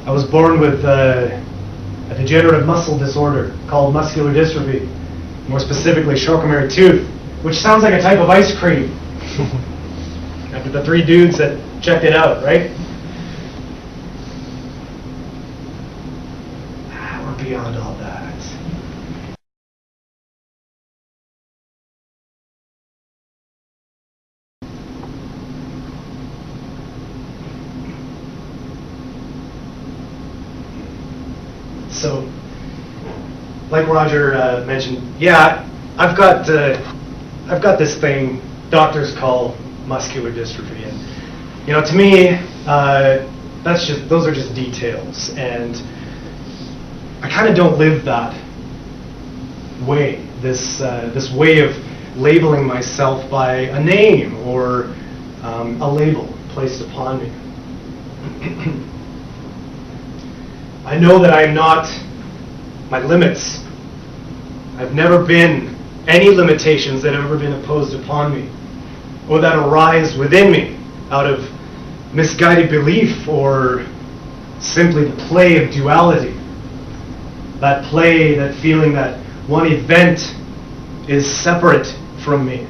I was born with a degenerative muscle disorder called muscular dystrophy, more specifically charcotmarietooth, which sounds like a type of ice cream. After the three dudes that checked it out, right? We're beyond all that. So, like Roger mentioned, yeah, I've got this thing doctors call muscular dystrophy, and you know, to me, those are just details, and I kind of don't live that way. This way of labeling myself by a name or a label placed upon me. I know that I am not my limits. I've never been any limitations that have ever been imposed upon me or that arise within me out of misguided belief or simply the play of duality. That play, that feeling that one event is separate from me.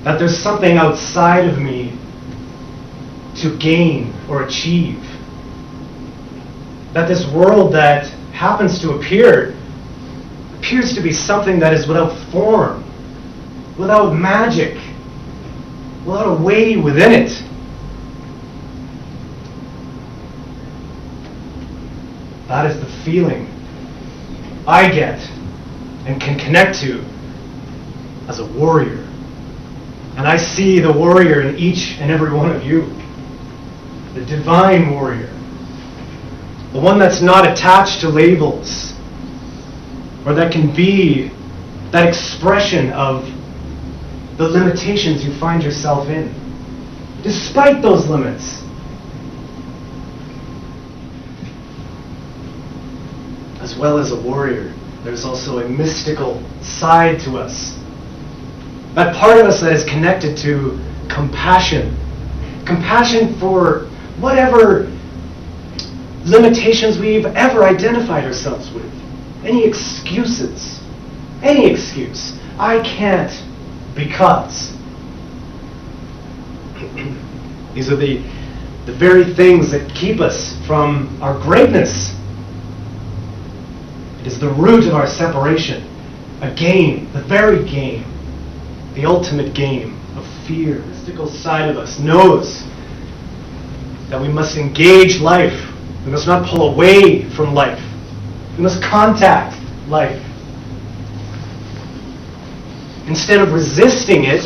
That there's something outside of me to gain or achieve. That this world that happens to appears to be something that is without form, without magic, without a way within it. That is the feeling I get and can connect to as a warrior. And I see the warrior in each and every one of you. The divine warrior. The one that's not attached to labels, or that can be that expression of the limitations you find yourself in, despite those limits. As well as a warrior, there's also a mystical side to us. That part of us that is connected to compassion. Compassion for whatever limitations we've ever identified ourselves with. Any excuses. Any excuse. I can't because. These are the very things that keep us from our greatness. It is the root of our separation. A game, the very game, the ultimate game of fear. The mystical side of us knows that we must engage life. We must not pull away from life. We must contact life. Instead of resisting it,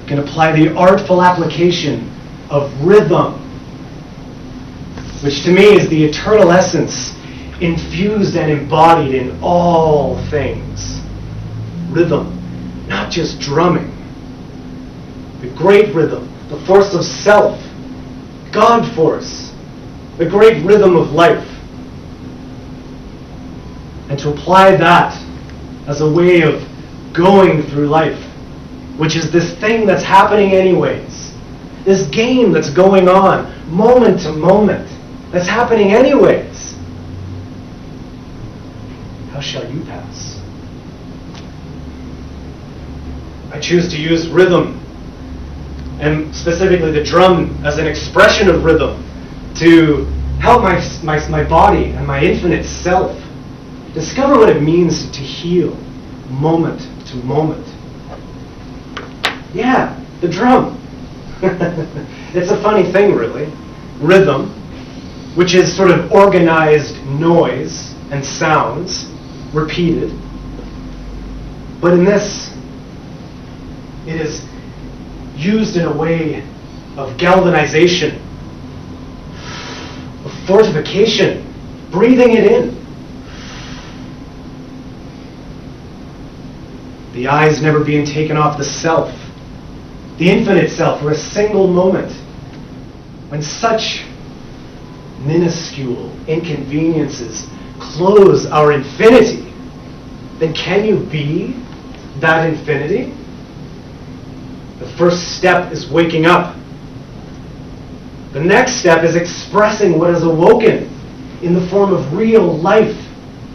we can apply the artful application of rhythm, which to me is the eternal essence infused and embodied in all things. Rhythm, not just drumming. The great rhythm, the force of self, God force, the great rhythm of life. And to apply that as a way of going through life, which is this thing that's happening anyways, this game that's going on moment to moment, that's happening anyways. How shall you pass? I choose to use rhythm, and specifically the drum as an expression of rhythm, to help my body and my infinite self discover what it means to heal moment to moment. Yeah, the drum. It's a funny thing, really. Rhythm, which is sort of organized noise and sounds, repeated. But in this, it is used in a way of galvanization, of fortification, breathing it in. The eyes never being taken off the self, the infinite self, for a single moment. When such minuscule inconveniences close our infinity, then can you be that infinity? The first step is waking up. The next step is expressing what is awoken in the form of real life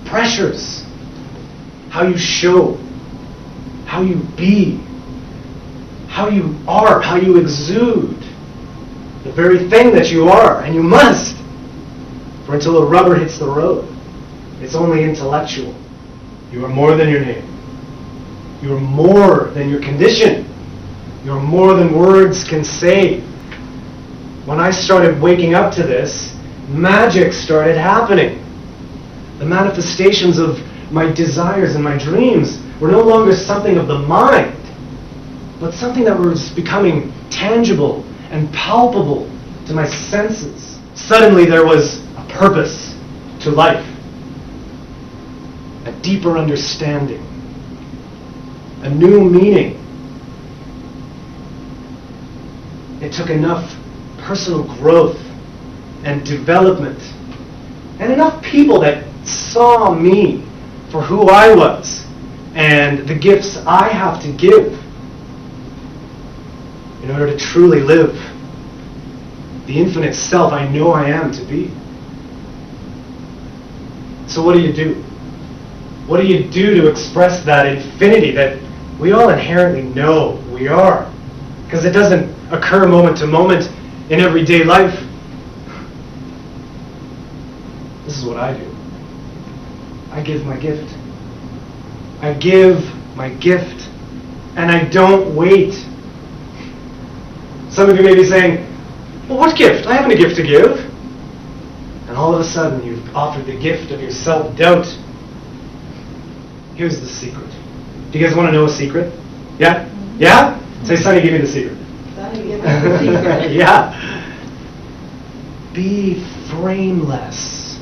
pressures. How you show, how you be, how you are, how you exude. The very thing that you are, and you must. For until the rubber hits the road, it's only intellectual. You are more than your name. You are more than your condition. You are more than words can say. When I started waking up to this, magic started happening. The manifestations of my desires and my dreams were no longer something of the mind, but something that was becoming tangible and palpable to my senses. Suddenly there was a purpose to life, a deeper understanding, a new meaning. It took enough personal growth and development and enough people that saw me for who I was and the gifts I have to give in order to truly live the infinite self I know I am to be. So what do you do? What do you do to express that infinity that we all inherently know we are? Because it doesn't occur moment to moment in everyday life. This is what I do. I give my gift. I give my gift. And I don't wait. Some of you may be saying, well, what gift? I haven't a gift to give. And all of a sudden you've offered the gift of your self-doubt. Here's the secret. Do you guys want to know a secret? Yeah? Yeah? Say, Sonny, give me the secret. Sonny, give me the secret. Yeah. Be frameless.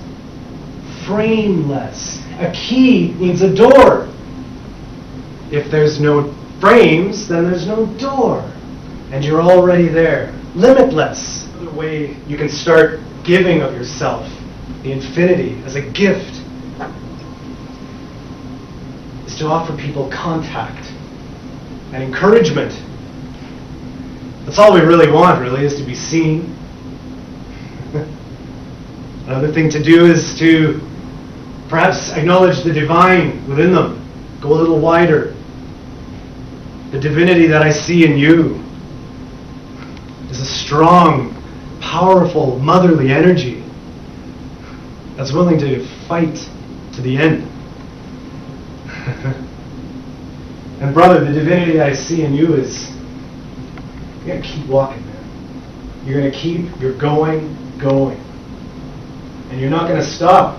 Frameless. A key means a door. If there's no frames, then there's no door. And you're already there. Limitless. Another way you can start giving of yourself, the infinity, as a gift, is to offer people contact and encouragement. That's all we really want, really, is to be seen. Another thing to do is to perhaps acknowledge the divine within them. Go a little wider. The divinity that I see in you is a strong, powerful, motherly energy that's willing to fight to the end. And brother, the divinity that I see in you is, you're going to keep walking, man. You're going to keep, you're going. And you're not going to stop.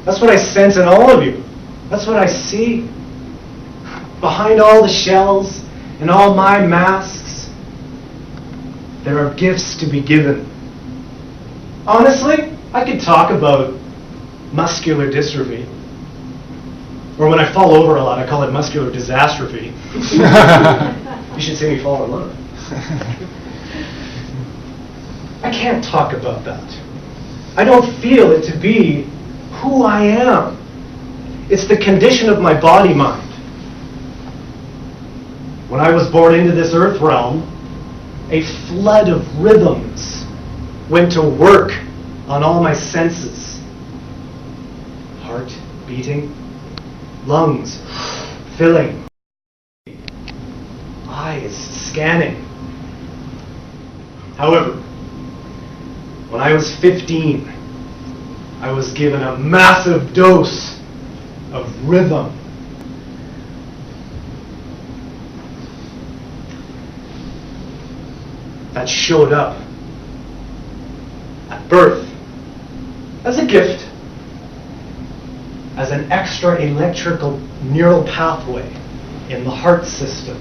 That's what I sense in all of you. That's what I see. Behind all the shells and all my masks, there are gifts to be given. Honestly, I could talk about muscular dystrophy. Or when I fall over a lot, I call it muscular disastrophe. You should see me fall in love. I can't talk about that. I don't feel it to be who I am. It's the condition of my body-mind. When I was born into this earth realm, a flood of rhythms went to work on all my senses. Heart beating, lungs filling, eyes scanning. However, when I was 15, I was given a massive dose of rhythm. That showed up at birth as a gift, as an extra electrical neural pathway in the heart system.